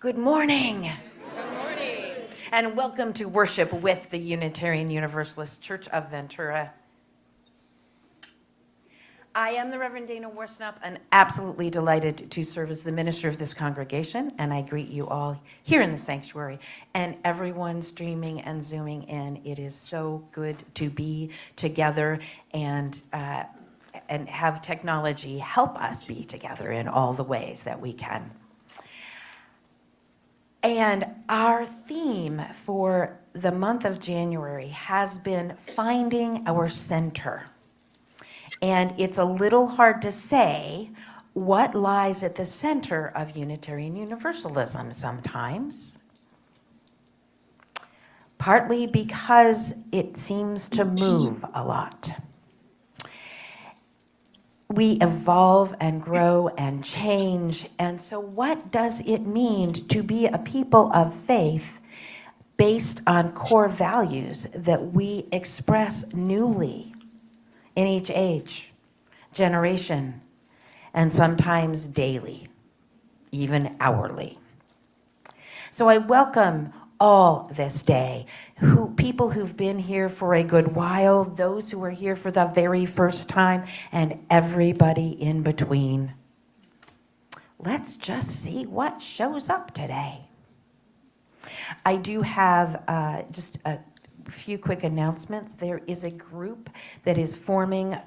Good morning. Good morning. And welcome to worship with the Unitarian Universalist Church of Ventura. I am the Reverend Dana Warsnop, and absolutely delighted to serve as the minister of this congregation. And I greet you all here in the sanctuary and everyone streaming and zooming in. It is so good to be together and have technology help us be together in all the ways that we can. And our theme for the month of January has been finding our center. And it's a little hard to say what lies at the center of Unitarian Universalism sometimes, partly because it seems to move a lot. We evolve and grow and change, and so what does it mean to be a people of faith based on core values that we express newly in each age, generation, and sometimes daily, even hourly? So I welcome all this day, people who've been here for a good while, those who are here for the very first time, and everybody in between. Let's just see what shows up today. I do have just a few quick announcements. There is a group that is forming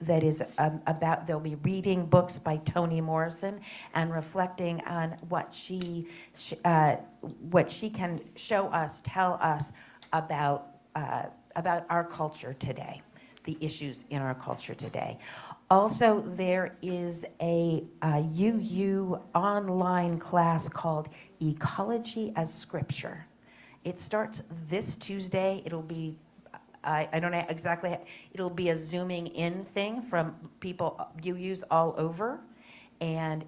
they'll be reading books by Toni Morrison and reflecting on what she can show us, tell us about our culture today, the issues in our culture today. Also, there is a UU online class called Ecology as Scripture. It starts this Tuesday. It'll be, I don't know exactly, it'll be a zooming in thing from people, UUs all over. And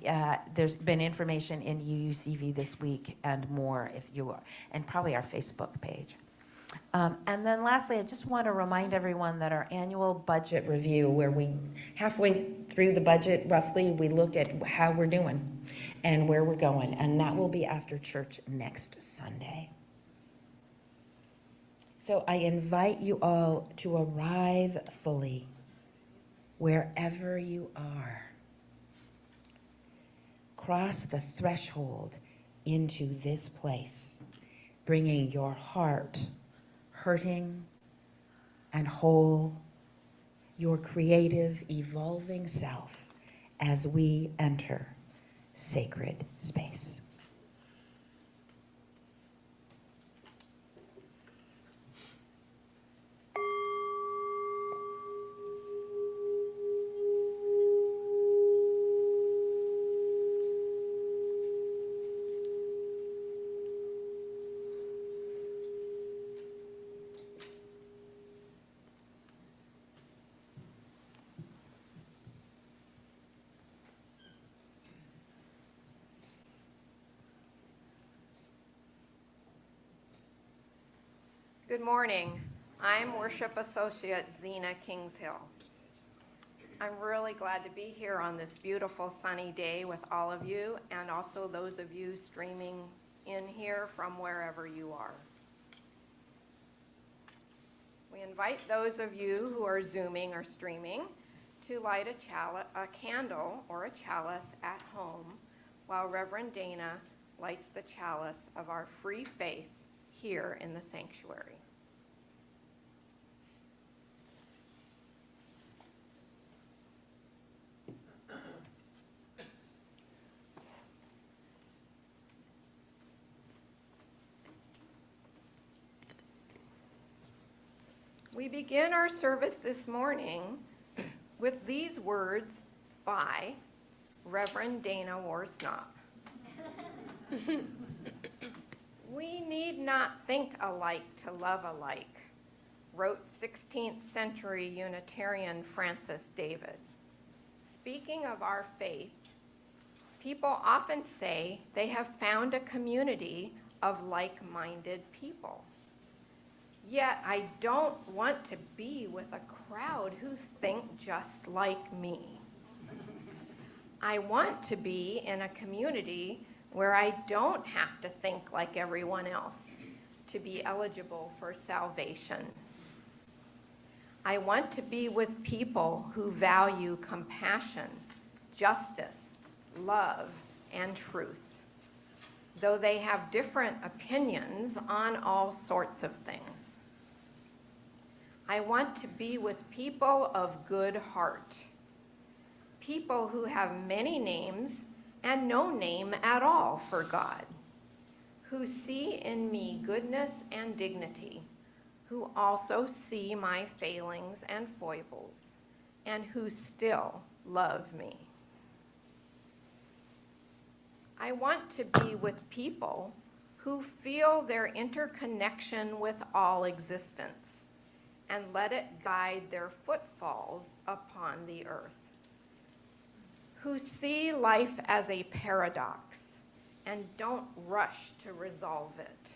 there's been information in UUCV this week and more if you are, and probably our Facebook page. And then lastly, I just want to remind everyone that our annual budget review, where we halfway through the budget, roughly, we look at how we're doing and where we're going. And that will be after church next Sunday. So I invite you all to arrive fully wherever you are. Cross the threshold into this place, bringing your heart hurting and whole, your creative, evolving self as we enter sacred space. Good morning. I'm Worship Associate Zena Kingshill. I'm really glad to be here on this beautiful sunny day with all of you, and also those of you streaming in here from wherever you are. We invite those of you who are zooming or streaming to light a candle or a chalice at home while Reverend Dana lights the chalice of our free faith here in the sanctuary. We begin our service this morning with these words by Reverend Dana Warsnop. We need not think alike to love alike, wrote 16th century Unitarian Francis David. Speaking of our faith, people often say they have found a community of like-minded people. Yet I don't want to be with a crowd who think just like me. I want to be in a community where I don't have to think like everyone else to be eligible for salvation. I want to be with people who value compassion, justice, love, and truth, though they have different opinions on all sorts of things. I want to be with people of good heart, people who have many names and no name at all for God, who see in me goodness and dignity, who also see my failings and foibles, and who still love me. I want to be with people who feel their interconnection with all existence and let it guide their footfalls upon the earth, who see life as a paradox and don't rush to resolve it,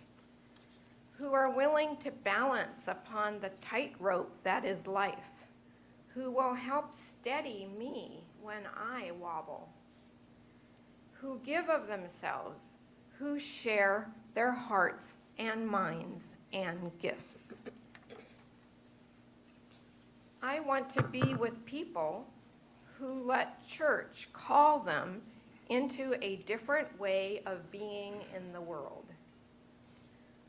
who are willing to balance upon the tightrope that is life, who will help steady me when I wobble, who give of themselves, who share their hearts and minds and gifts. I want to be with people who let church call them into a different way of being in the world,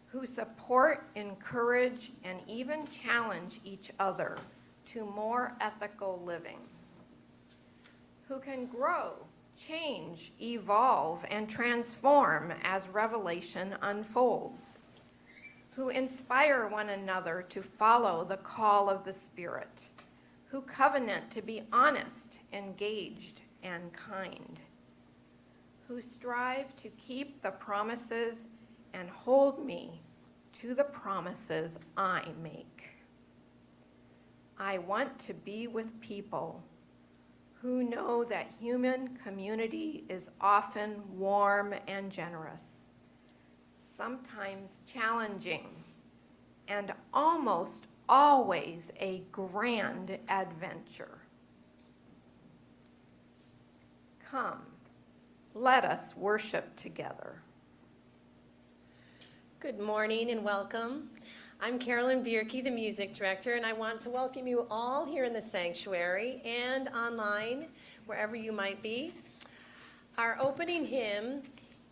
who support, encourage, and even challenge each other to more ethical living, who can grow, change, evolve, and transform as revelation unfolds, who inspire one another to follow the call of the Spirit, who covenant to be honest, engaged, and kind, who strive to keep the promises and hold me to the promises I make. I want to be with people who know that human community is often warm and generous, sometimes challenging, and almost always a grand adventure. Come, let us worship together. Good morning and welcome. I'm Carolyn Bierke, the music director, and I want to welcome you all here in the sanctuary and online, wherever you might be. Our opening hymn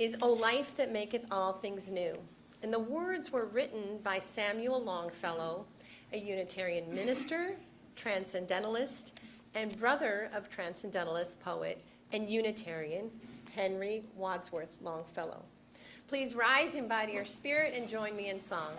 is O Life That Maketh All Things New, and the words were written by Samuel Longfellow, a Unitarian minister, transcendentalist, and brother of transcendentalist poet and Unitarian Henry Wadsworth Longfellow. Please rise in body or spirit and join me in song.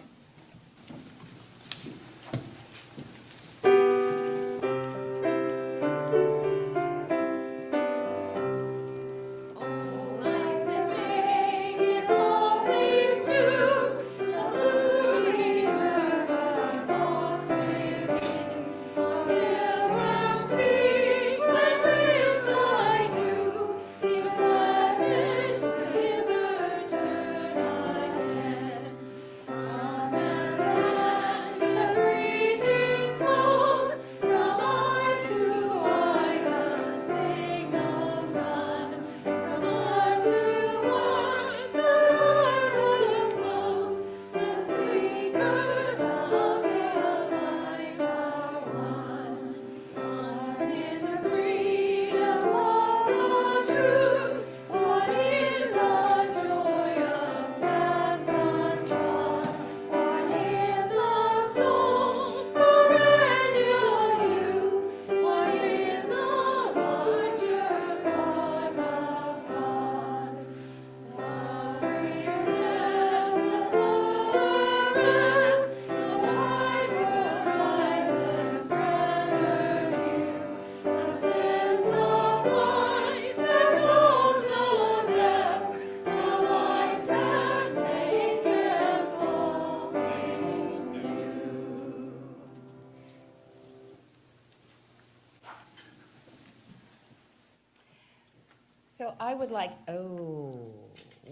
So I would like,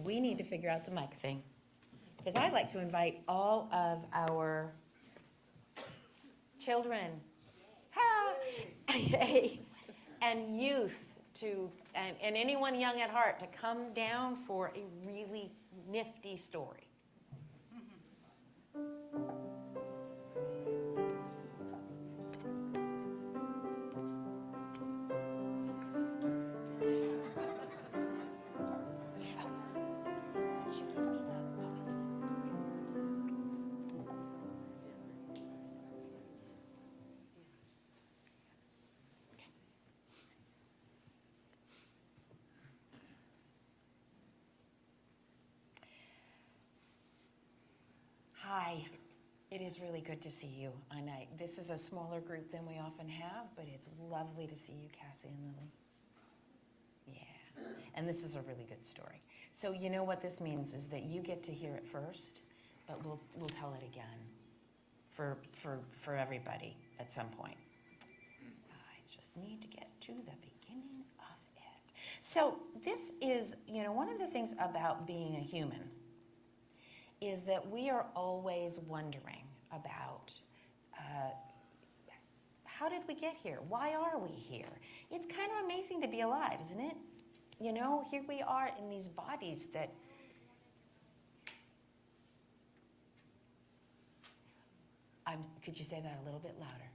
we need to figure out the mic thing. Because I'd like to invite all of our children and youth to and anyone young at heart to come down for a really nifty story. Hi, it is really good to see you. This is a smaller group than we often have, but it's lovely to see you, Cassie and Lily. Yeah, and this is a really good story. So you know what this means is that you get to hear it first, but we'll tell it again for everybody at some point. I just need to get to the beginning of it. So this is, one of the things about being a human is that we are always wondering about how did we get here? Why are we here? It's kind of amazing to be alive, isn't it? Here we are in these bodies that could you say that a little bit louder?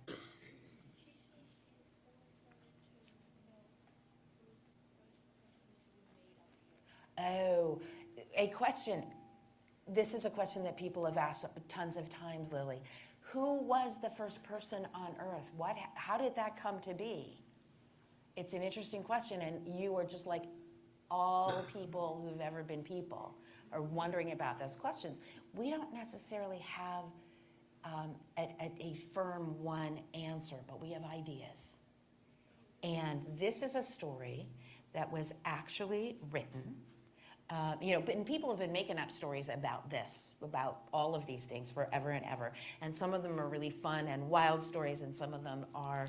Oh, a question. This is a question that people have asked tons of times, Lily. Who was the first person on Earth? How did that come to be? It's an interesting question, and you are just like all people who've ever been people are wondering about those questions. We don't necessarily have a firm one answer, but we have ideas. And this is a story that was actually written. And people have been making up stories about this, about all of these things forever and ever. And some of them are really fun and wild stories, and some of them are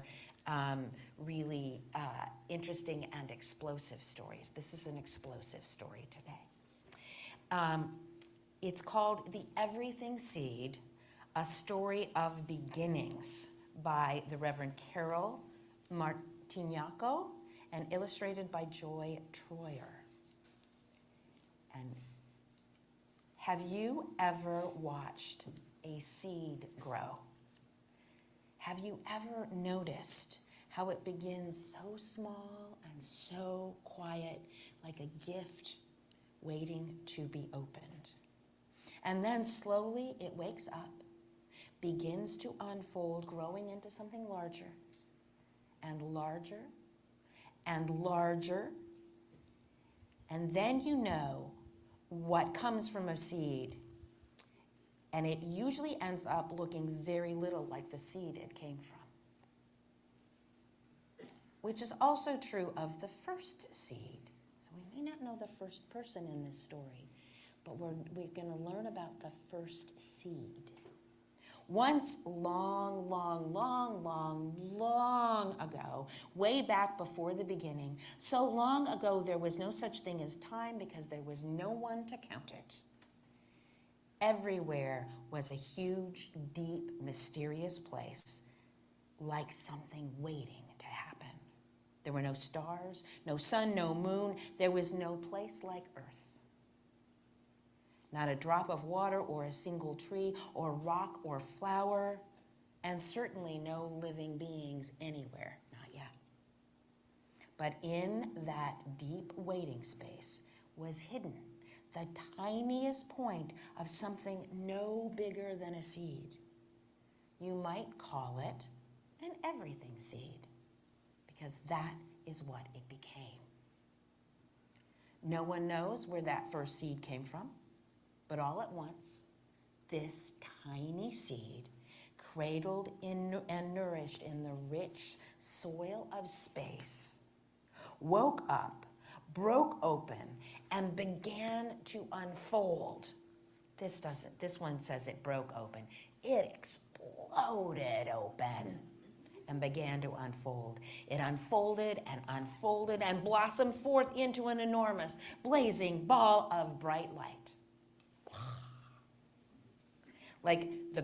really interesting and explosive stories. This is an explosive story today. It's called The Everything Seed, A Story of Beginnings by the Reverend Carol Martignaco and illustrated by Joy Troyer. And have you ever watched a seed grow? Have you ever noticed how it begins so small and so quiet, like a gift waiting to be opened? And then slowly it wakes up, begins to unfold, growing into something larger and larger and larger. And then you know what comes from a seed, and it usually ends up looking very little like the seed it came from, which is also true of the first seed. So we may not know the first person in this story, but we're going to learn about the first seed. Once long ago, way back before the beginning, so long ago there was no such thing as time because there was no one to count it. Everywhere was a huge, deep, mysterious place, like something waiting to happen. There were no stars, no sun, no moon. There was no place like Earth. Not a drop of water or a single tree or rock or flower, and certainly no living beings anywhere, not yet. But in that deep waiting space was hidden the tiniest point of something no bigger than a seed. You might call it an everything seed, because that is what it became. No one knows where that first seed came from. But all at once, this tiny seed, cradled in and nourished in the rich soil of space, woke up, broke open, and began to unfold. This one says it broke open. It exploded open and began to unfold. It unfolded and blossomed forth into an enormous, blazing ball of bright light. Like a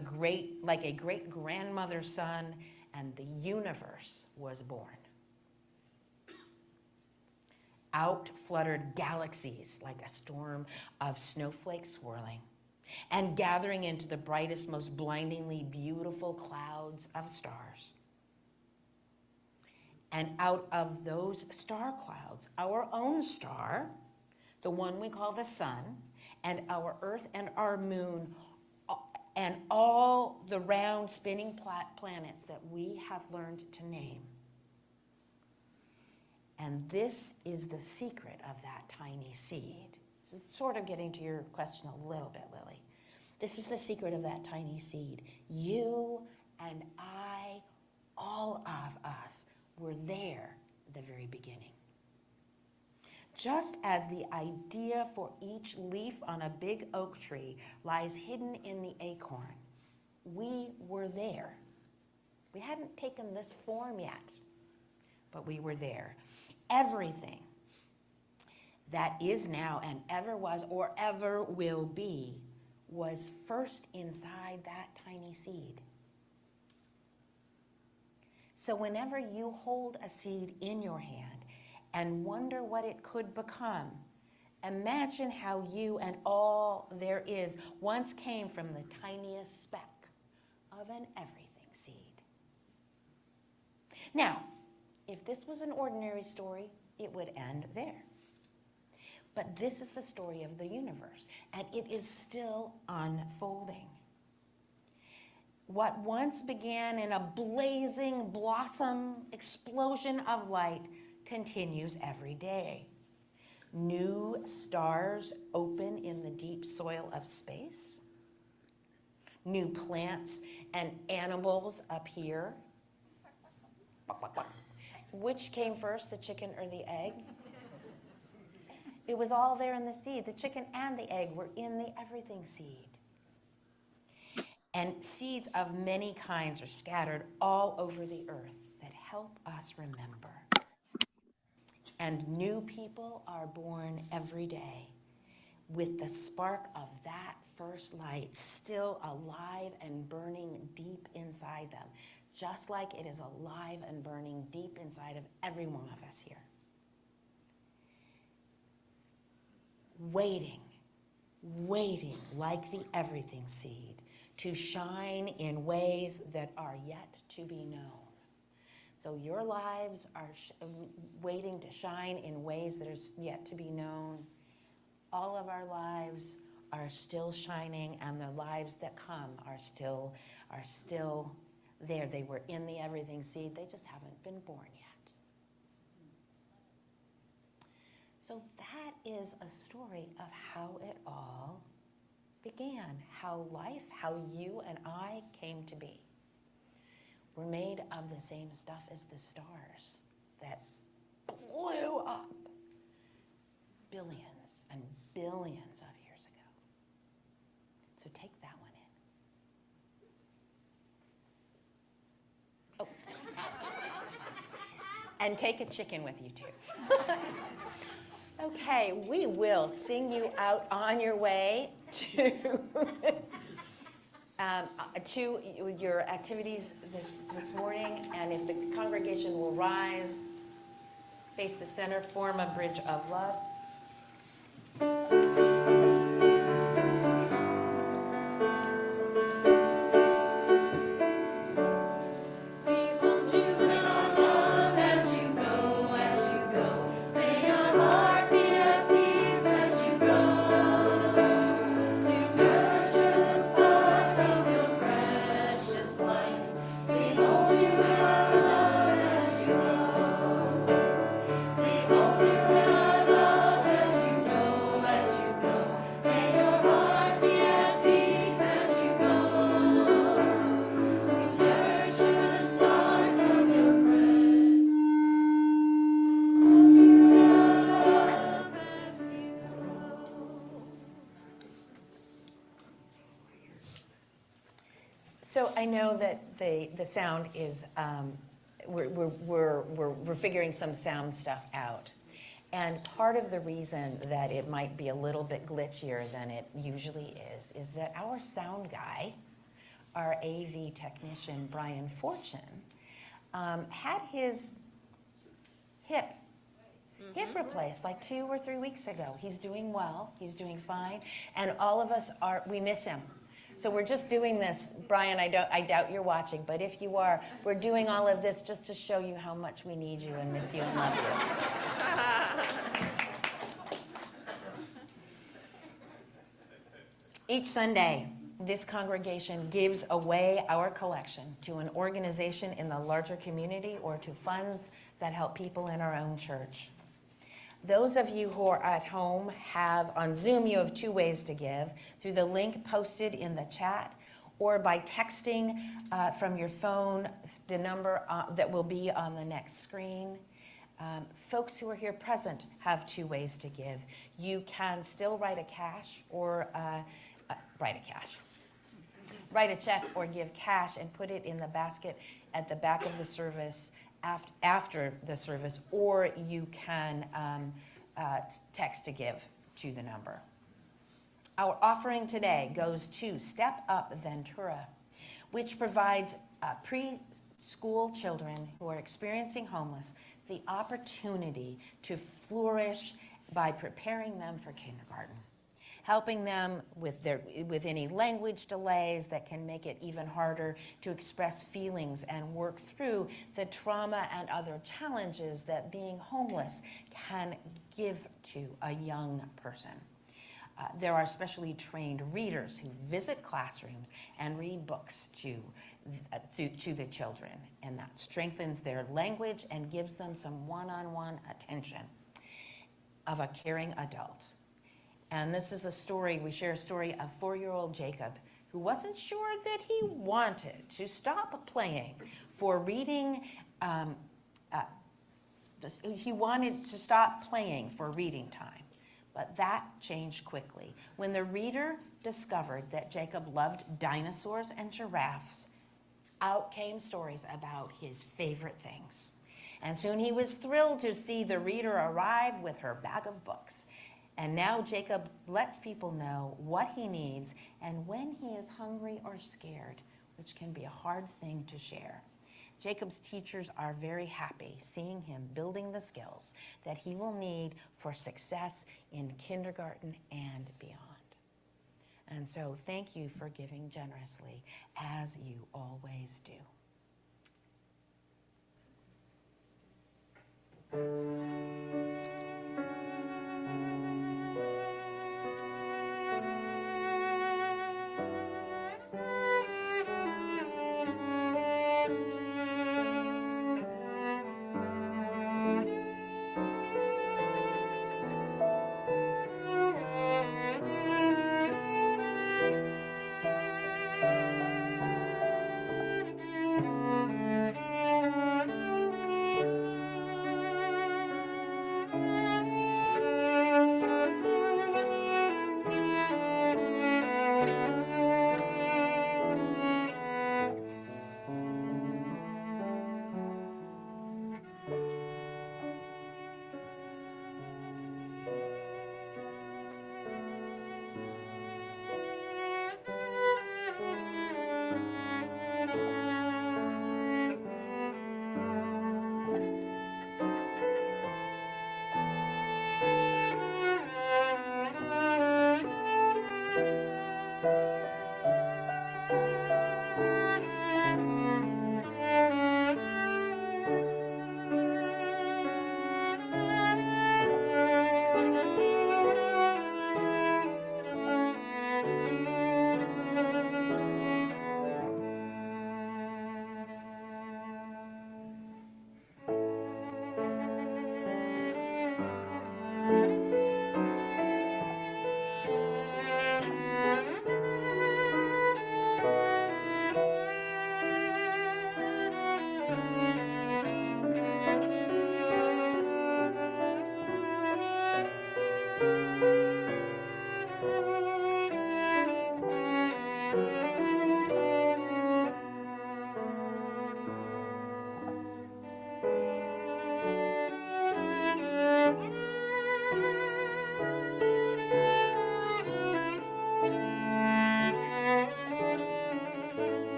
great grandmother's son, and the universe was born. Out fluttered galaxies like a storm of snowflakes swirling and gathering into the brightest, most blindingly beautiful clouds of stars. And out of those star clouds, our own star, the one we call the sun, and our Earth and our moon, and all the round spinning planets that we have learned to name. And this is the secret of that tiny seed. This is sort of getting to your question a little bit, Lily. This is the secret of that tiny seed. You and I, all of us, were there at the very beginning. Just as the idea for each leaf on a big oak tree lies hidden in the acorn, we were there. We hadn't taken this form yet, but we were there. Everything that is now and ever was or ever will be was first inside that tiny seed. So whenever you hold a seed in your hand and wonder what it could become, imagine how you and all there is once came from the tiniest speck of an everything seed. Now, if this was an ordinary story, it would end there. But this is the story of the universe, and it is still unfolding. What once began in a blazing blossom explosion of light continues every day. New stars open in the deep soil of space. New plants and animals appear. Which came first, the chicken or the egg? It was all there in the seed. The chicken and the egg were in the everything seed. And seeds of many kinds are scattered all over the earth that help us remember. And new people are born every day with the spark of that first light still alive and burning deep inside them, just like it is alive and burning deep inside of every one of us here. Waiting like the everything seed to shine in ways that are yet to be known. So your lives are waiting to shine in ways that are yet to be known. All of our lives are still shining, and the lives that come are still there. They were in the everything seed. They just haven't been born yet. So that is a story of how it all began, how life, how you and I came to be. We're made of the same stuff as the stars that blew up billions and billions of years ago. So take that one in. Oh. And take a chicken with you too. Okay, we will sing you out on your way to your activities this morning, and if the congregation will rise, face the center, form a bridge of love. So I know that the sound is, we're figuring some sound stuff out. And part of the reason that it might be a little bit glitchier than it usually is that our sound guy, our AV technician, Brian Fortune, had his hip hip replaced like 2 or 3 weeks ago. He's doing well, he's doing fine, and all of us we miss him. So we're just doing this, Brian, I doubt you're watching, but if you are, we're doing all of this just to show you how much we need you and miss you and love you. Each Sunday, this congregation gives away our collection to an organization in the larger community or to funds that help people in our own church. Those of you who are at home on Zoom, you have 2 ways to give, through the link posted in the chat or by texting from your phone the number that will be on the next screen. Folks who are here present have 2 ways to give. You can still write a check or give cash and put it in the basket at the back of the service after the service, or you can text to give to the number. Our offering today goes to Step Up Ventura, which provides preschool children who are experiencing homeless the opportunity to flourish by preparing them for kindergarten, helping them with any language delays that can make it even harder to express feelings and work through the trauma and other challenges that being homeless can give to a young person. There are specially trained readers who visit classrooms and read books to the children, and that strengthens their language and gives them some one-on-one attention of a caring adult. And this is we share a story of 4-year-old Jacob, who wasn't sure that he wanted to stop playing for reading. He wanted to stop playing for reading time, but that changed quickly when the reader discovered that Jacob loved dinosaurs and giraffes. Out came stories about his favorite things. And soon he was thrilled to see the reader arrive with her bag of books. And now Jacob lets people know what he needs and when he is hungry or scared, which can be a hard thing to share. Jacob's teachers are very happy seeing him building the skills that he will need for success in kindergarten and beyond. And so thank you for giving generously, as you always do.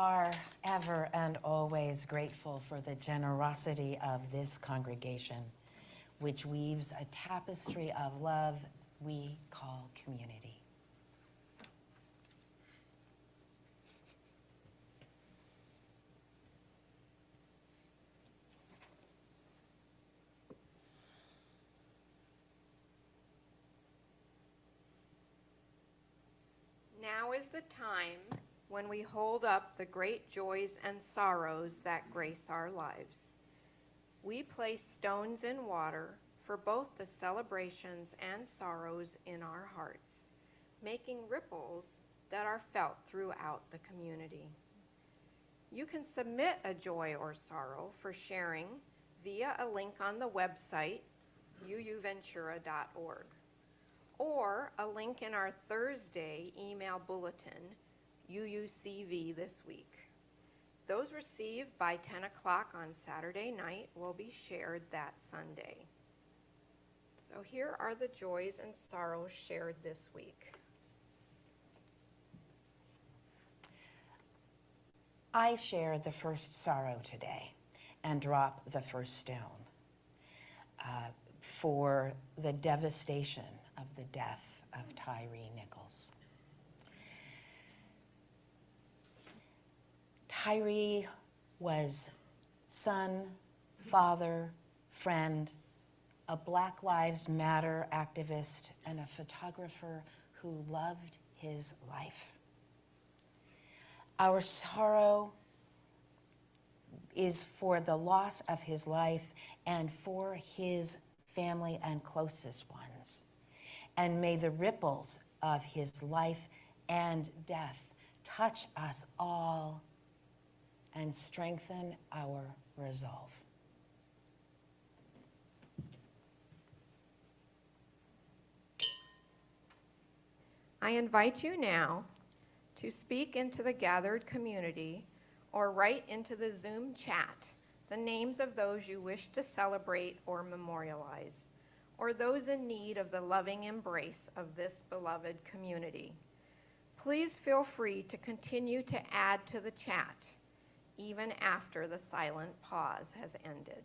are ever and always grateful for the generosity of this congregation, which weaves a tapestry of love we call community. Now is the time when we hold up the great joys and sorrows that grace our lives. We place stones in water for both the celebrations and sorrows in our hearts, making ripples that are felt throughout the community. You can submit a joy or sorrow for sharing via a link on the website, uuventura.org, or a link in our Thursday email bulletin, UUCV this week. Those received by 10 o'clock on Saturday night will be shared that Sunday. So here are the joys and sorrows shared this week. I share the first sorrow today and drop the first stone for the devastation of the death of Tyree Nichols. Tyree was son, father, friend, a Black Lives Matter activist, and a photographer who loved his life. Our sorrow is for the loss of his life and for his family and closest ones. And may the ripples of his life and death touch us all and strengthen our resolve. I invite you now to speak into the gathered community or write into the Zoom chat the names of those you wish to celebrate or memorialize, or those in need of the loving embrace of this beloved community. Please feel free to continue to add to the chat, even after the silent pause has ended.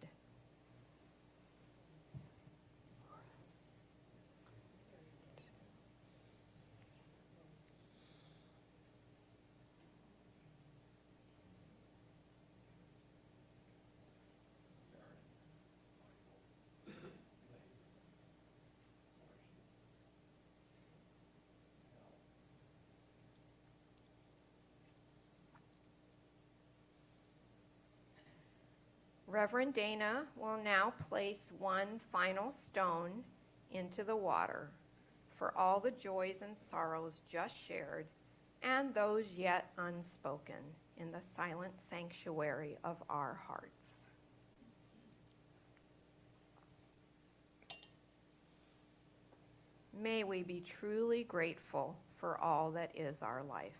Reverend Dana will now place one final stone into the water for all the joys and sorrows just shared and those yet unspoken in the silent sanctuary of our hearts. May we be truly grateful for all that is our life.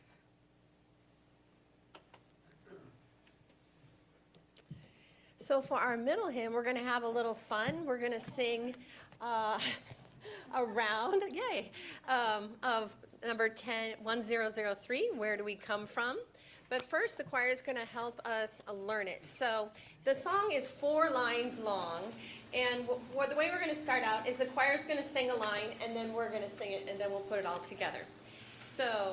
So for our middle hymn, we're going to have a little fun. We're going to sing a round, yay, of number 1003, Where Do We Come From? But first, the choir is going to help us learn it. So the song is 4 lines long, and the way we're going to start out is the choir is going to sing a line, and then we're going to sing it, and then we'll put it all together. So...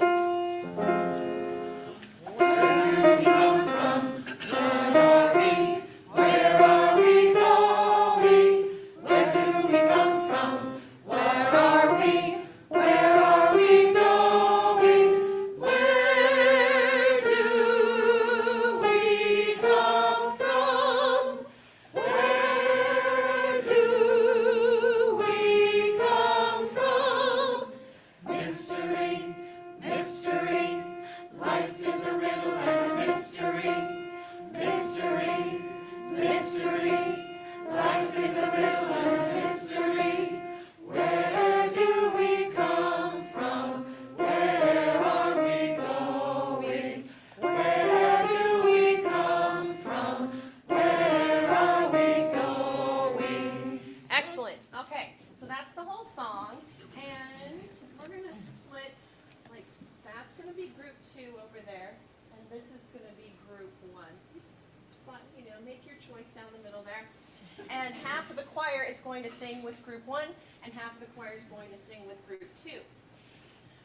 Where do we come from? Where are we? Where are we going? Where do we come from? Where are we? Where are we going? Where do we come from? Where do we come from? Mystery, mystery, life is a riddle and a mystery. Mystery, mystery, life is a riddle and a mystery. Where do we come from? Where are we going? Where do we come from? Where are we going? Excellent. Okay, so that's the whole song. And we're going to split, like, that's going to be group 2 over there. And this is going to be group one. Make your choice down the middle there. And half of the choir is going to sing with group one, and half of the choir is going to sing with group two.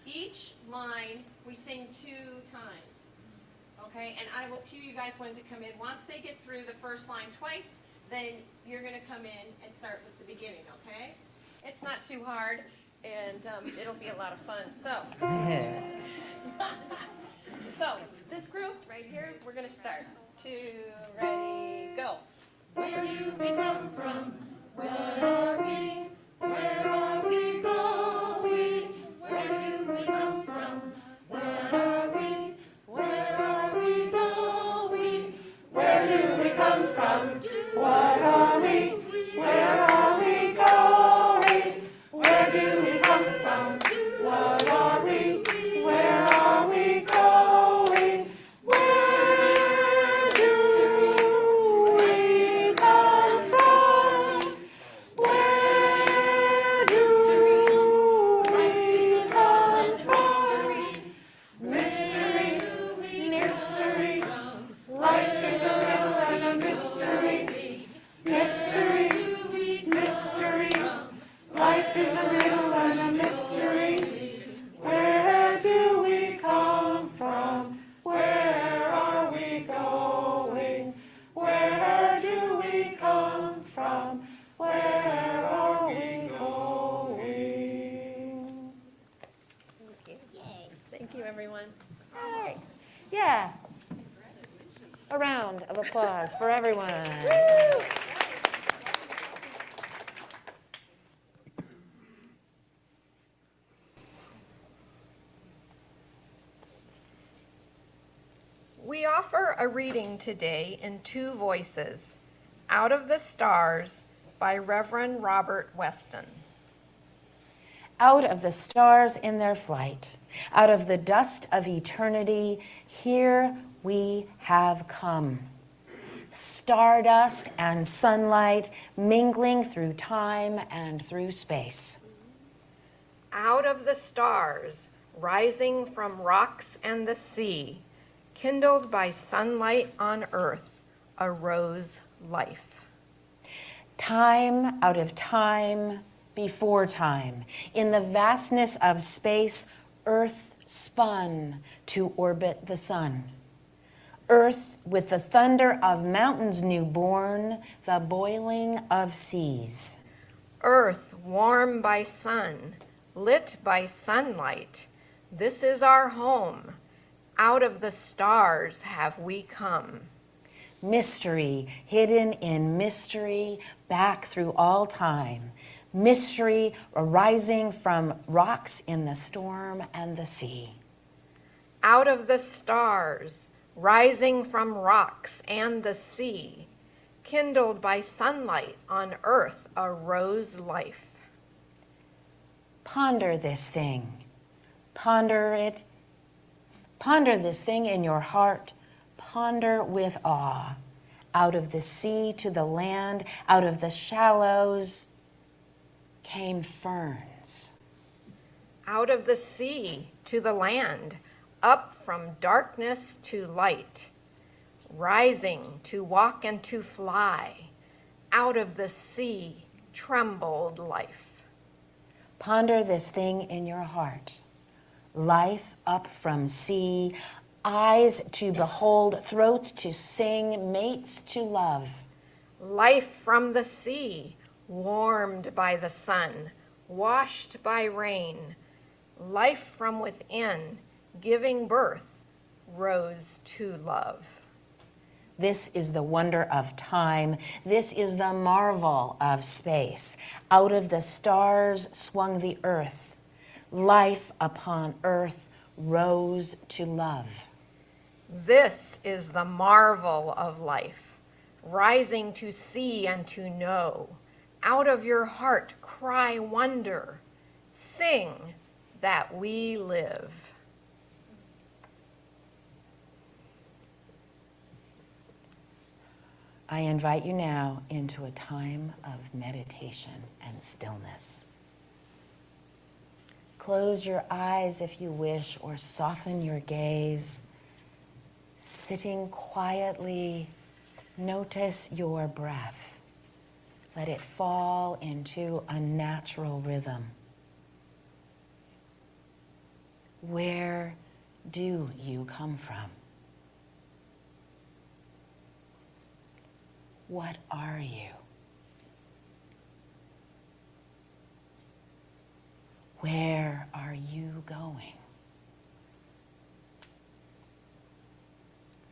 Each line we sing 2 times, okay? And I will cue you guys when to come in. Once they get through the first line twice, then you're going to come in and start with the beginning, okay? It's not too hard, and it'll be a lot of fun. So this group right here, we're going to start. 2, ready, go. Where do we come from? Where are we? Where are we going? Where do we come from? Where are we? Where are we going? Where do we come from? What are we? Where are we going? Where do we come from? What are we? Where are we going? Where do we come from? Where do we come from? Mystery, mystery, life is a riddle and a mystery. Mystery, mystery, life is a riddle and a mystery. Where do we come from? Where are we going? Where do we come from? Where are we going? Thank you, everyone. Hi. Yeah. A round of applause for everyone. We offer a reading today in 2 voices, Out of the Stars by Reverend Robert Weston. Out of the stars in their flight, out of the dust of eternity, here we have come. Stardust and sunlight mingling through time and through space. Out of the stars, rising from rocks and the sea, kindled by sunlight on earth, arose life. Time out of time, before time, in the vastness of space, Earth spun to orbit the sun. Earth with the thunder of mountains newborn, the boiling of seas. Earth warm by sun, lit by sunlight, this is our home. Out of the stars have we come. Mystery hidden in mystery, back through all time. Mystery arising from rocks in the storm and the sea. Out of the stars, rising from rocks and the sea, kindled by sunlight on earth arose life. Ponder this thing. Ponder it. Ponder this thing in your heart. Ponder with awe. Out of the sea to the land, out of the shallows came ferns. Out of the sea to the land, up from darkness to light, rising to walk and to fly, out of the sea trembled life. Ponder this thing in your heart. Life up from sea, eyes to behold, throats to sing, mates to love. Life from the sea, warmed by the sun, washed by rain. Life from within, giving birth, rose to love. This is the wonder of time. This is the marvel of space. Out of the stars swung the earth. Life upon earth rose to love. This is the marvel of life, rising to see and to know. Out of your heart cry wonder. Sing that we live. I invite you now into a time of meditation and stillness. Close your eyes if you wish, or soften your gaze. Sitting quietly, notice your breath. Let it fall into a natural rhythm. Where do you come from? What are you? Where are you going?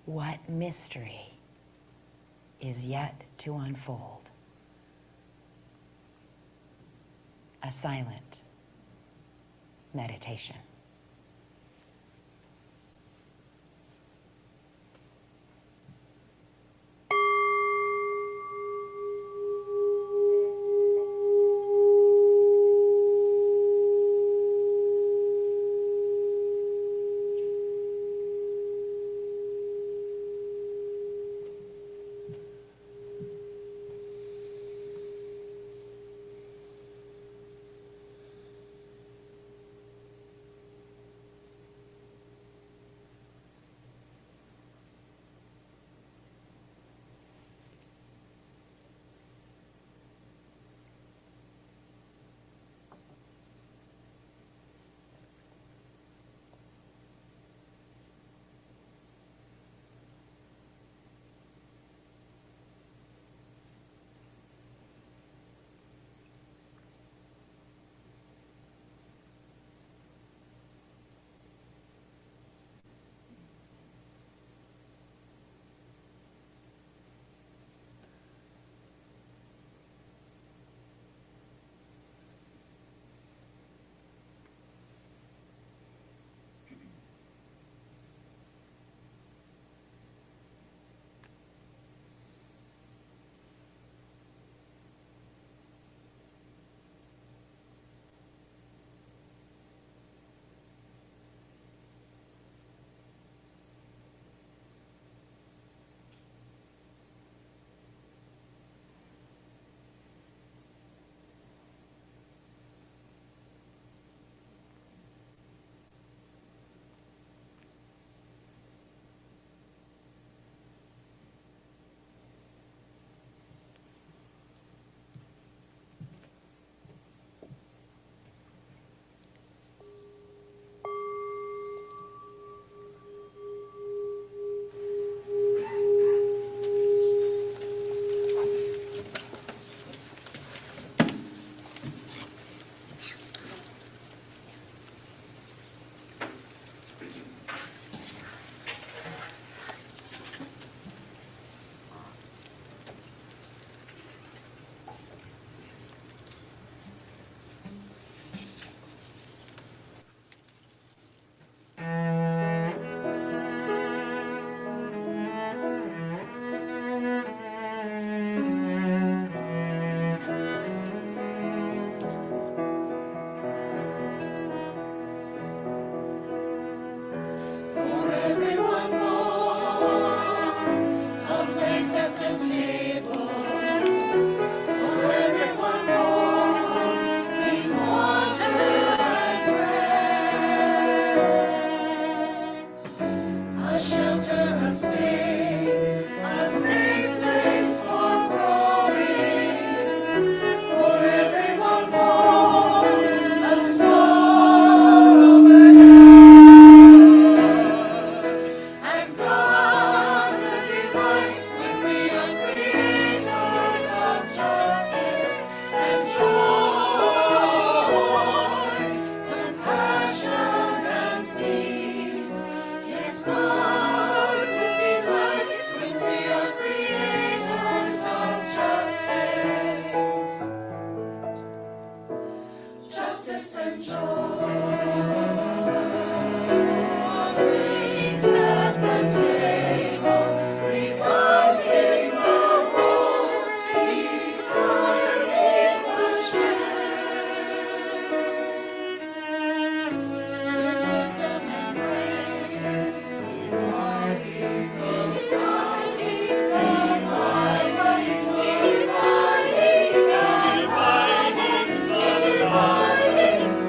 What mystery is yet to unfold? A silent meditation.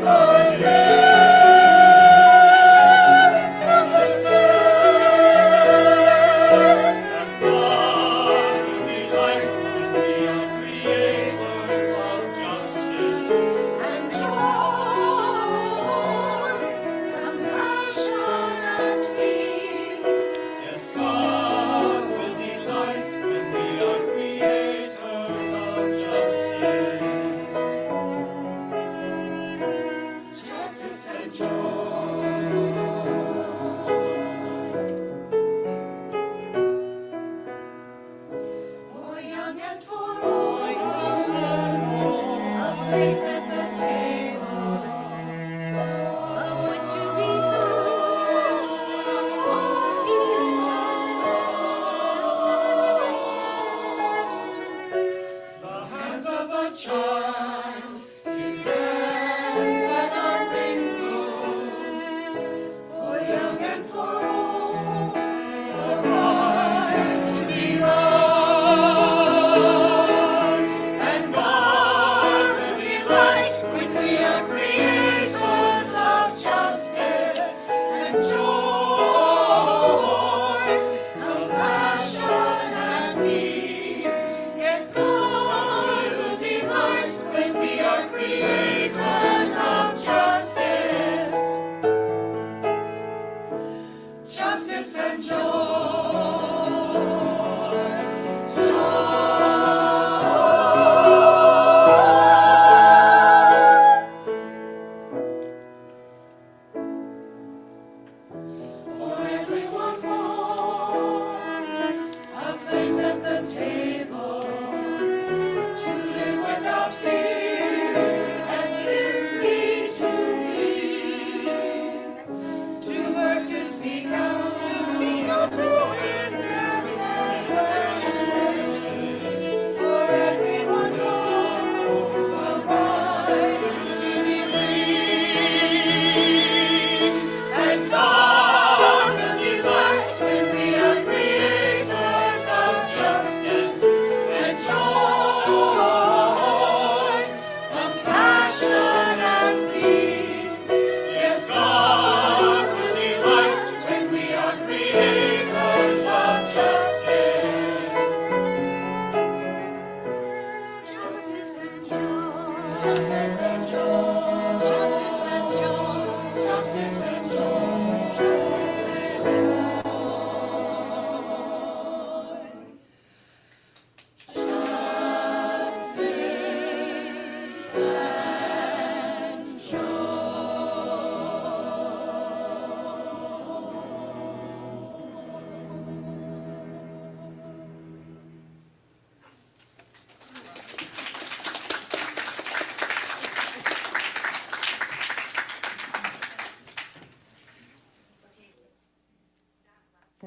Oh, say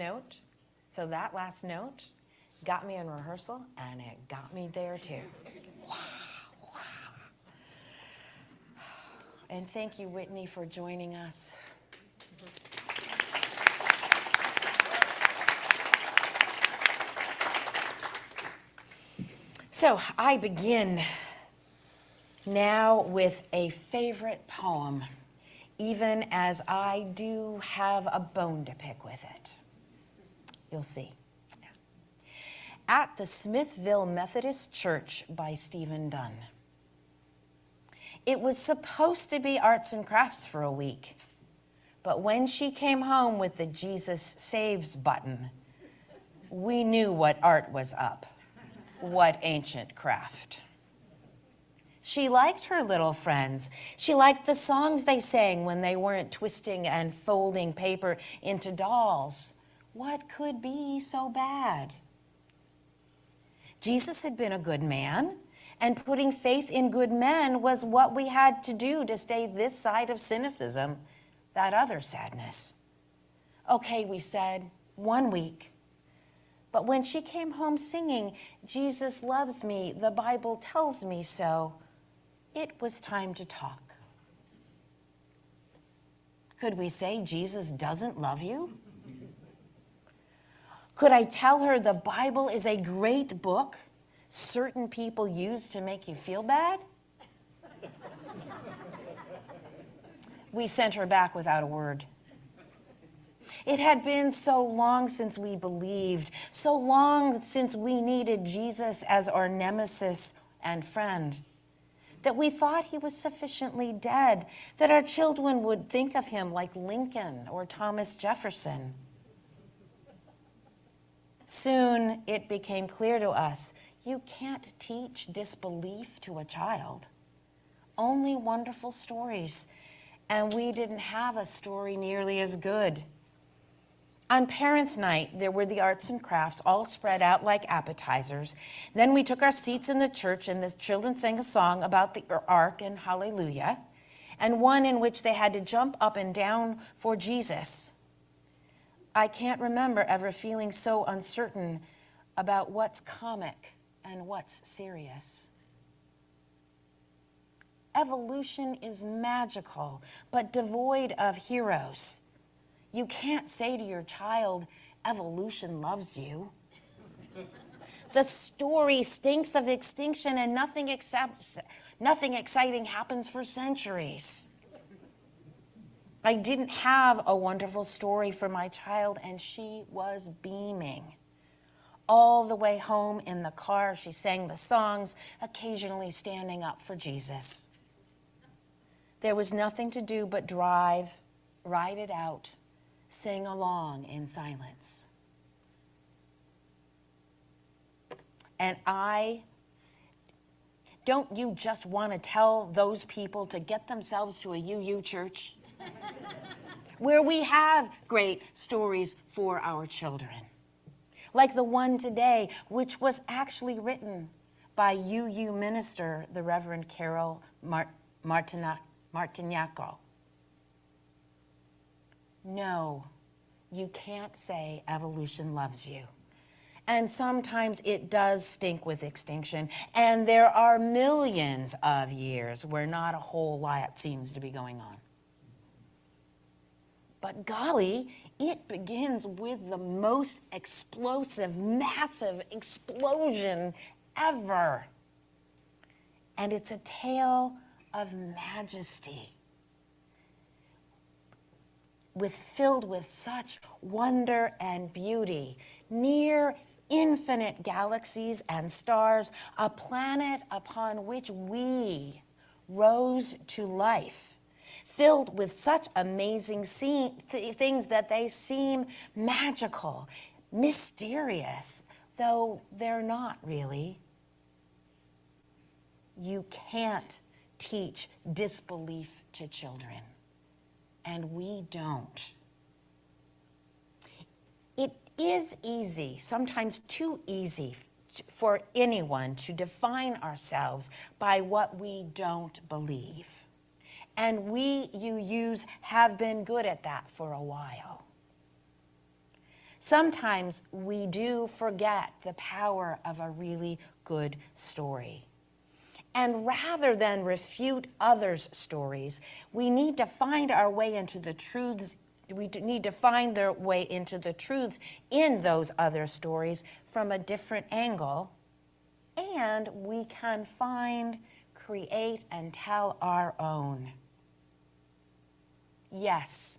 note. So that last note got me in rehearsal, and it got me there too. Wow, wow. And thank you, Whitney, for joining us. So I begin now with a favorite poem, even as I do have a bone to pick with it. You'll see. At the Smithville Methodist Church by Stephen Dunn. It was supposed to be arts and crafts for a week, but when she came home with the Jesus Saves button, we knew what art was up, what ancient craft. She liked her little friends. She liked the songs they sang when they weren't twisting and folding paper into dolls. What could be so bad? Jesus had been a good man, and putting faith in good men was what we had to do to stay this side of cynicism, that other sadness. Okay, we said, 1 week. But when she came home singing, Jesus loves me, the Bible tells me so, it was time to talk. Could we say Jesus doesn't love you? Could I tell her the Bible is a great book certain people use to make you feel bad? We sent her back without a word. It had been so long since we believed, so long since we needed Jesus as our nemesis and friend, that we thought he was sufficiently dead, that our children would think of him like Lincoln or Thomas Jefferson. Soon it became clear to us, you can't teach disbelief to a child. Only wonderful stories, and we didn't have a story nearly as good. On Parents' Night, there were the arts and crafts all spread out like appetizers. Then we took our seats in the church, and the children sang a song about the ark and hallelujah, and one in which they had to jump up and down for Jesus. I can't remember ever feeling so uncertain about what's comic and what's serious. Evolution is magical, but devoid of heroes. You can't say to your child, evolution loves you. The story stinks of extinction and nothing exciting happens for centuries. I didn't have a wonderful story for my child, and she was beaming. All the way home in the car, she sang the songs, occasionally standing up for Jesus. There was nothing to do but drive, ride it out, sing along in silence. And don't you just want to tell those people to get themselves to a UU church where we have great stories for our children, like the one today, which was actually written by UU minister, the Reverend Carol Martignaco. No, you can't say evolution loves you. And sometimes it does stink with extinction, and there are millions of years where not a whole lot seems to be going on. But golly, it begins with the most explosive, massive explosion ever. And it's a tale of majesty, filled with such wonder and beauty. Near infinite galaxies and stars, a planet upon which we rose to life, filled with such amazing things that they seem magical, mysterious, though they're not really. You can't teach disbelief to children, and we don't. It is easy, sometimes too easy, for anyone to define ourselves by what we don't believe. And we UUs have been good at that for a while. Sometimes we do forget the power of a really good story. And rather than refute others' stories, we need to find our way into the truths. We need to find their way into the truths in those other stories from a different angle. And we can find, create, and tell our own. Yes,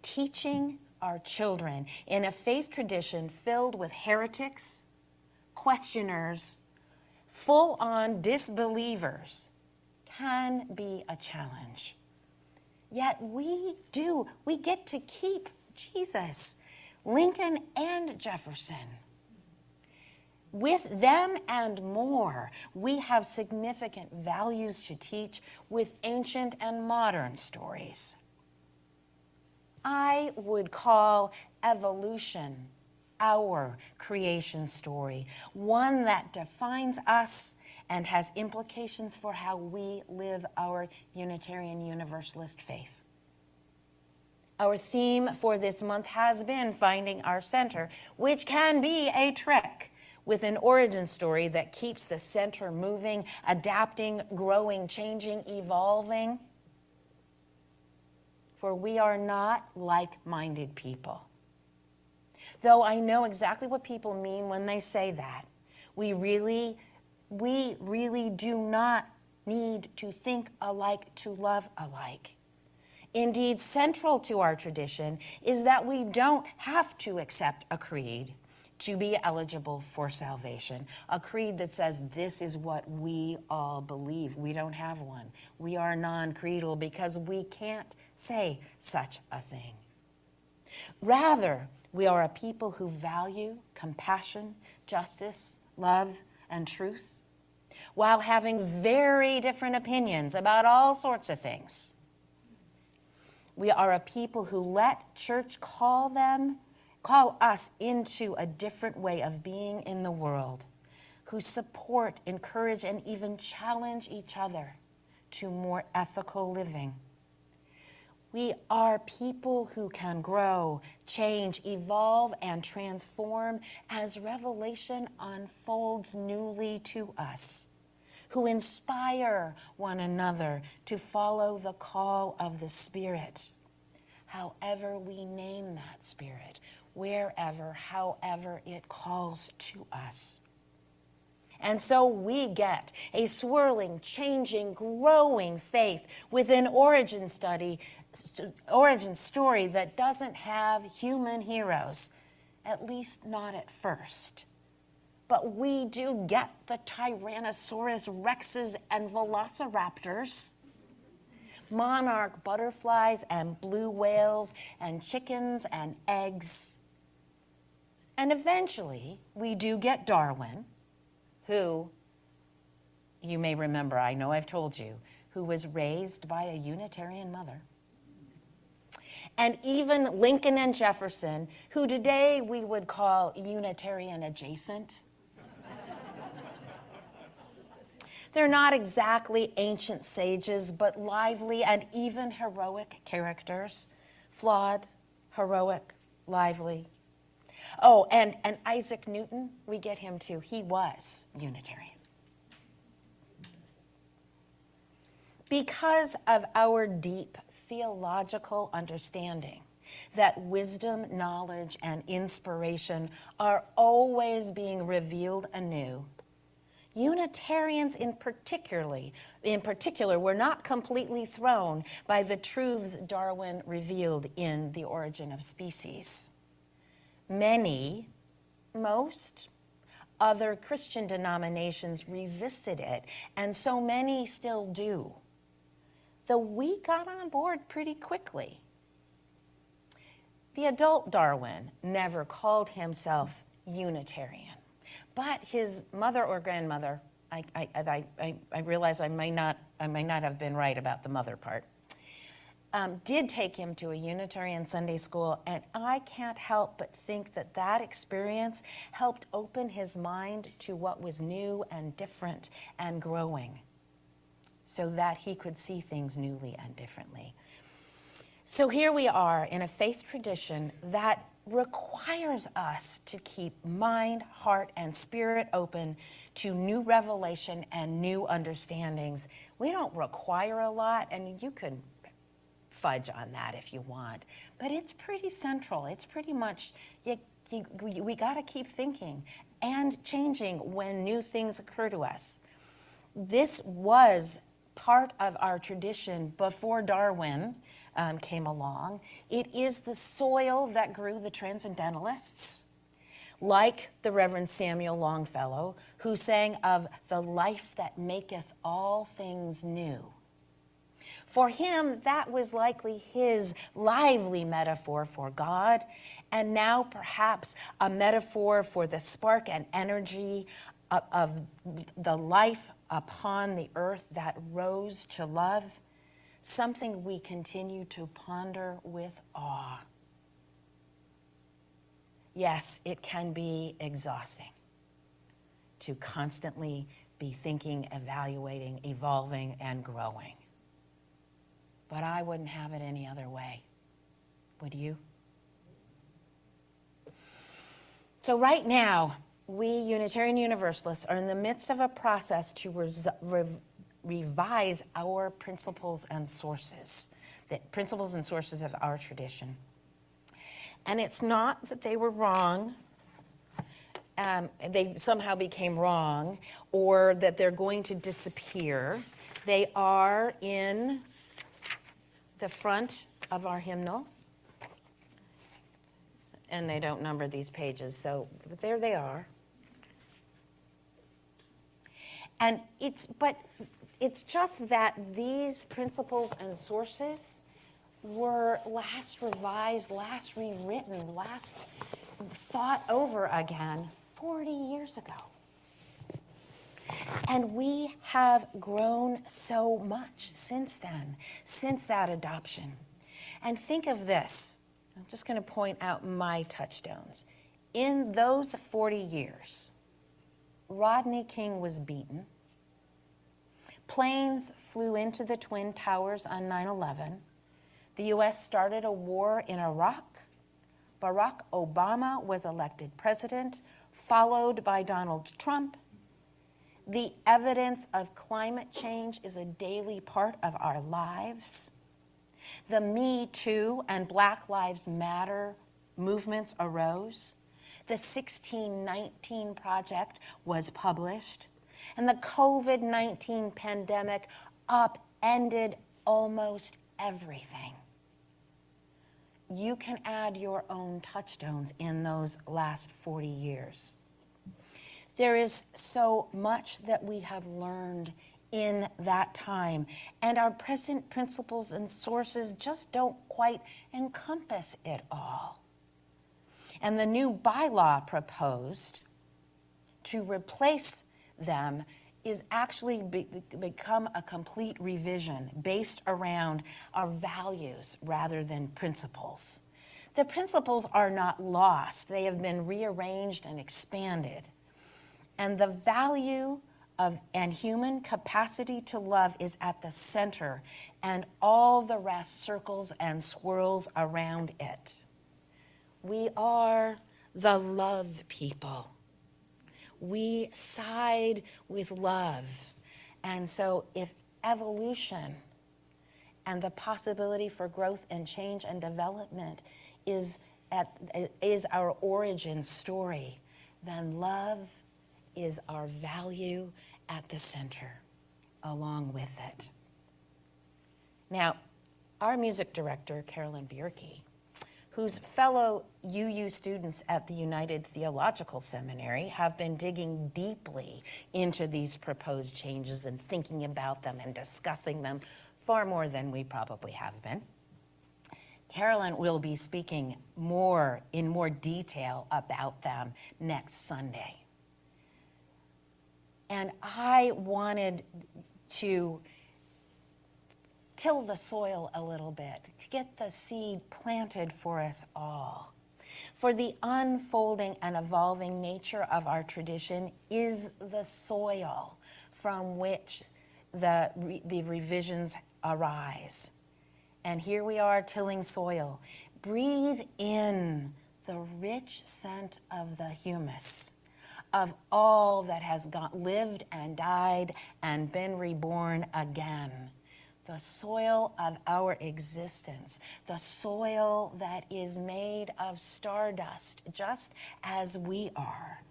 teaching our children in a faith tradition filled with heretics, questioners, full-on disbelievers can be a challenge. Yet we get to keep Jesus, Lincoln and Jefferson. With them and more, we have significant values to teach with ancient and modern stories. I would call evolution our creation story, one that defines us and has implications for how we live our Unitarian Universalist faith. Our theme for this month has been Finding Our Center, which can be a trek with an origin story that keeps the center moving, adapting, growing, changing, evolving. For we are not like-minded people. Though I know exactly what people mean when they say that. We really do not need to think alike to love alike. Indeed, central to our tradition is that we don't have to accept a creed to be eligible for salvation. A creed that says this is what we all believe. We don't have one. We are non-creedal because we can't say such a thing. Rather, we are a people who value compassion, justice, love, and truth, while having very different opinions about all sorts of things. We are a people who let church call us into a different way of being in the world, who support, encourage, and even challenge each other to more ethical living. We are people who can grow, change, evolve, and transform as revelation unfolds newly to us, who inspire one another to follow the call of the Spirit, however we name that Spirit, wherever, however it calls to us. And so we get a swirling, changing, growing faith with an origin story that doesn't have human heroes, at least not at first. But we do get the Tyrannosaurus rexes and velociraptors, monarch butterflies and blue whales and chickens and eggs. And eventually, we do get Darwin, who, you may remember, I know I've told you, who was raised by a Unitarian mother. And even Lincoln and Jefferson, who today we would call Unitarian adjacent. They're not exactly ancient sages, but lively and even heroic characters. Flawed, heroic, lively. Oh, and Isaac Newton, we get him too. He was Unitarian. Because of our deep theological understanding that wisdom, knowledge, and inspiration are always being revealed anew, Unitarians in particular were not completely thrown by the truths Darwin revealed in The Origin of Species. Most other Christian denominations resisted it, and so many still do. Though we got on board pretty quickly. The adult Darwin never called himself Unitarian, but his mother or grandmother, I realize I may not have been right about the mother part, did take him to a Unitarian Sunday school, and I can't help but think that that experience helped open his mind to what was new and different and growing, so that he could see things newly and differently. So here we are in a faith tradition that requires us to keep mind, heart, and spirit open to new revelation and new understandings. We don't require a lot, and you can fudge on that if you want, but it's pretty central. It's pretty much, we got to keep thinking and changing when new things occur to us. This was part of our tradition before Darwin came along. It is the soil that grew the transcendentalists, like the Reverend Samuel Longfellow, who sang of the life that maketh all things new. For him, that was likely his lively metaphor for God, and now perhaps a metaphor for the spark and energy of the life upon the earth that rose to love, something we continue to ponder with awe. Yes, it can be exhausting to constantly be thinking, evaluating, evolving, and growing. But I wouldn't have it any other way. Would you? So right now, we Unitarian Universalists are in the midst of a process to revise our principles and sources, the principles and sources of our tradition. And it's not that they were wrong, they somehow became wrong, or that they're going to disappear. They are in the front of our hymnal, and they don't number these pages, so but there they are. And it's just that these principles and sources were last revised, last rewritten, last thought over again 40 years ago. And we have grown so much since then, since that adoption. And think of this. I'm just going to point out my touchstones. In those 40 years, Rodney King was beaten. Planes flew into the Twin Towers on 9/11. The U.S. started a war in Iraq. Barack Obama was elected president, followed by Donald Trump. The evidence of climate change is a daily part of our lives. The Me Too and Black Lives Matter movements arose. The 1619 Project was published. And the COVID-19 pandemic upended almost everything. You can add your own touchstones in those last 40 years. There is so much that we have learned in that time, and our present principles and sources just don't quite encompass it all. And the new bylaw proposed to replace them is actually become a complete revision based around our values rather than principles. The principles are not lost. They have been rearranged and expanded. And the value of and human capacity to love is at the center, and all the rest circles and swirls around it. We are the love people. We side with love. And so if evolution and the possibility for growth and change and development is our origin story, then love is our value at the center along with it. Now, our music director, Carolyn Bierke, whose fellow UU students at the United Theological Seminary have been digging deeply into these proposed changes and thinking about them and discussing them far more than we probably have been. Carolyn will be speaking in more detail about them next Sunday. And I wanted to till the soil a little bit, to get the seed planted for us all. For the unfolding and evolving nature of our tradition is the soil from which the revisions arise. And here we are tilling soil. Breathe in the rich scent of the humus of all that has lived and died and been reborn again. The soil of our existence, the soil that is made of stardust, just as we are.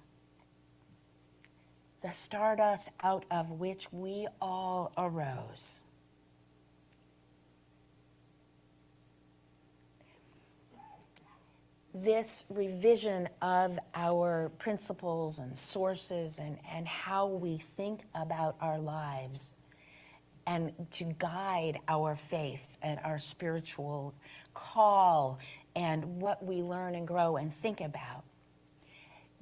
The stardust out of which we all arose. This revision of our principles and sources and how we think about our lives and to guide our faith and our spiritual call and what we learn and grow and think about.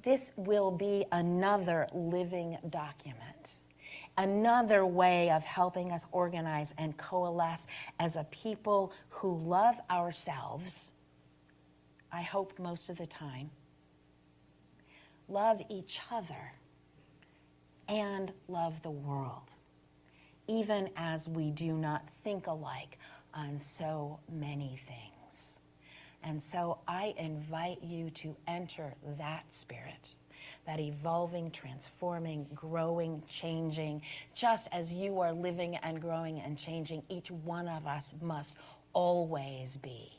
This will be another living document, another way of helping us organize and coalesce as a people who love ourselves, I hope most of the time, love each other, and love the world, even as we do not think alike on so many things. And so I invite you to enter that spirit, that evolving, transforming, growing, changing, just as you are living and growing and changing, each one of us must always be.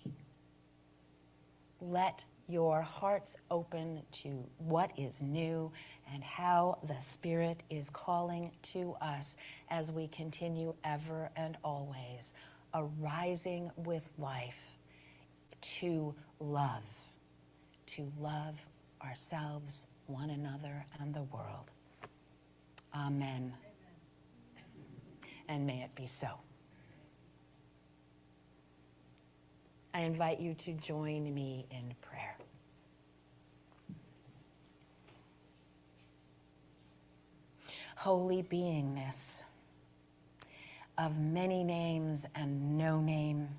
Let your hearts open to what is new and how the Spirit is calling to us as we continue ever and always arising with life to love ourselves, one another, and the world. Amen. And may it be so. I invite you to join me in prayer. Holy beingness of many names and no name,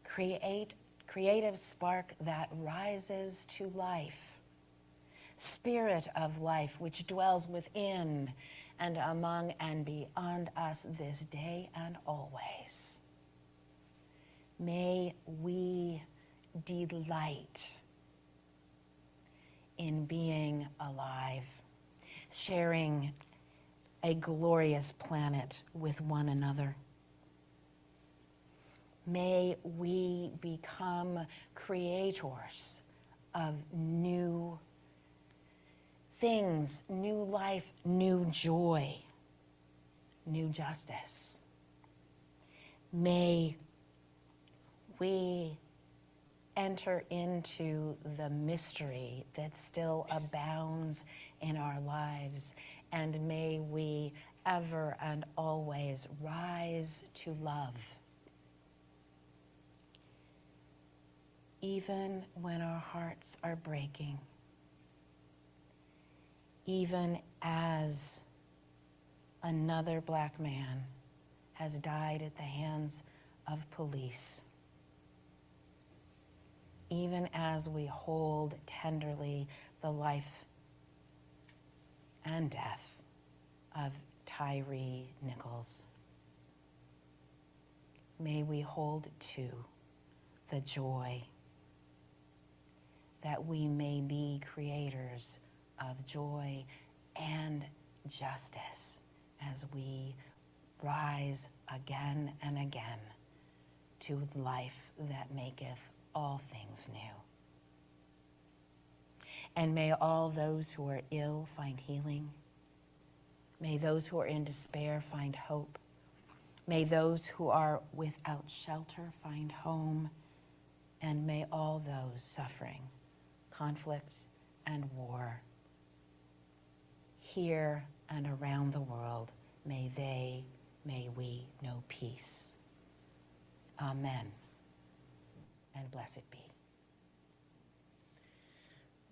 creative spark that rises to life, spirit of life which dwells within and among and beyond us this day and always. May we delight in being alive, sharing a glorious planet with one another. May we become creators of new things, new life, new joy, new justice. May we enter into the mystery that still abounds in our lives, and may we ever and always rise to love, even when our hearts are breaking, even as another Black man has died at the hands of police. Even as we hold tenderly the life and death of Tyre Nichols, may we hold to the joy that we may be creators of joy and justice as we rise again and again to life that maketh all things new. And may all those who are ill find healing. May those who are in despair find hope. May those who are without shelter find home. And may all those suffering conflict and war here and around the world, may we know peace. Amen. And blessed be.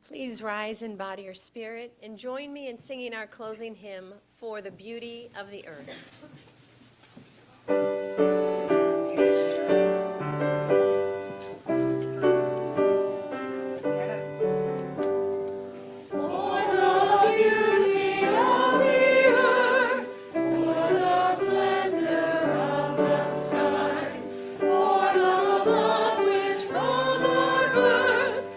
Please rise in body or spirit and join me in singing our closing hymn, For the Beauty of the Earth. For the love which from our birth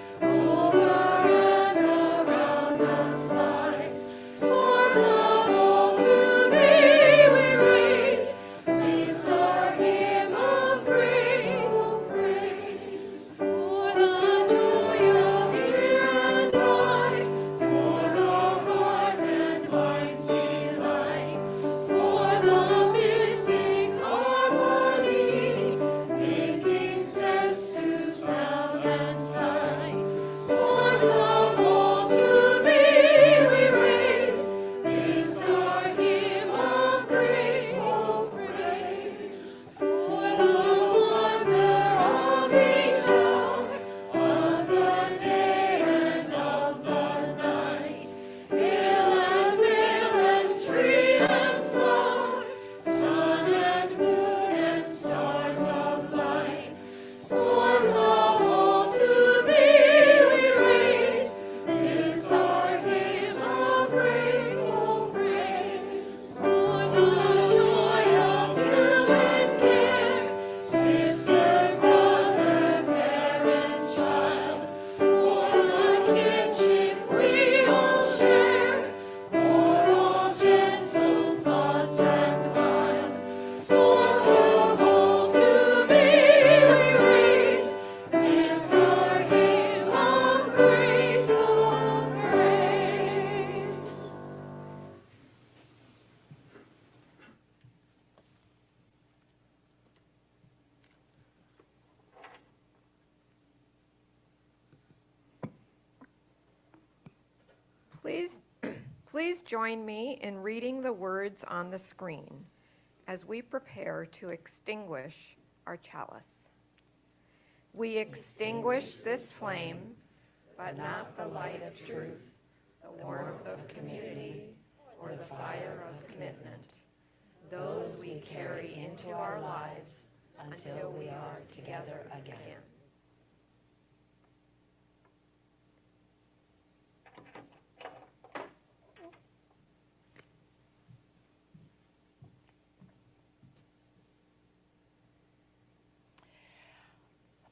Please join me in reading the words on the screen as we prepare to extinguish our chalice. We extinguish this flame, but not the light of truth, the warmth of community, or the fire of commitment. Those we carry into our lives until we are together again.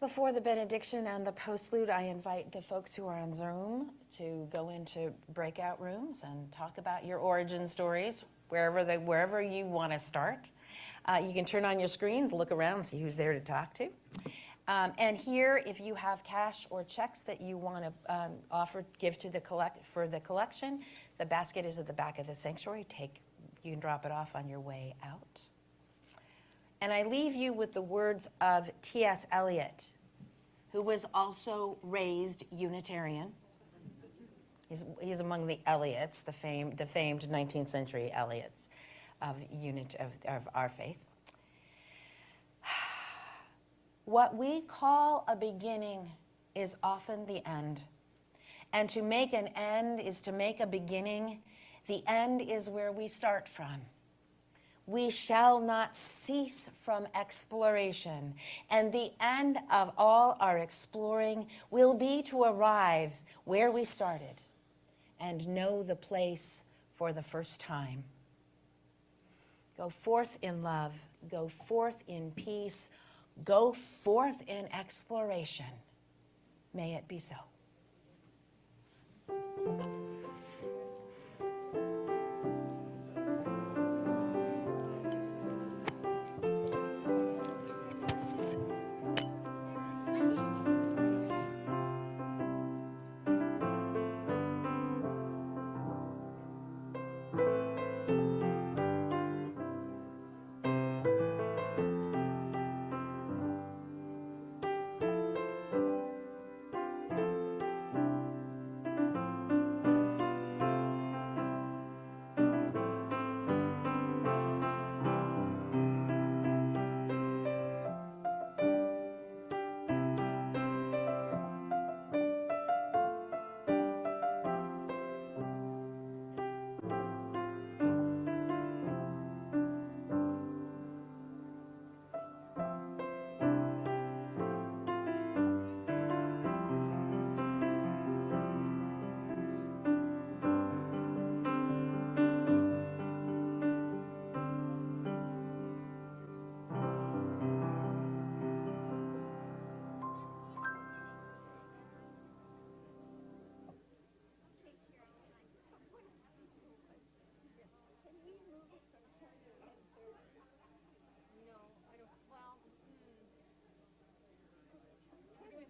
Before the benediction and the postlude, I invite the folks who are on Zoom to go into breakout rooms and talk about your origin stories, wherever you want to start. You can turn on your screens, look around, see who's there to talk to. And here, if you have cash or checks that you want to give to for the collection, the basket is at the back of the sanctuary. You can drop it off on your way out. And I leave you with the words of T.S. Eliot, who was also raised Unitarian. He's among the Eliots, the famed 19th century Eliots of our faith. What we call a beginning is often the end. And to make an end is to make a beginning. The end is where we start from. We shall not cease from exploration, and the end of all our exploring will be to arrive where we started and know the place for the first time. Go forth in love, go forth in peace, go forth in exploration. May it be so.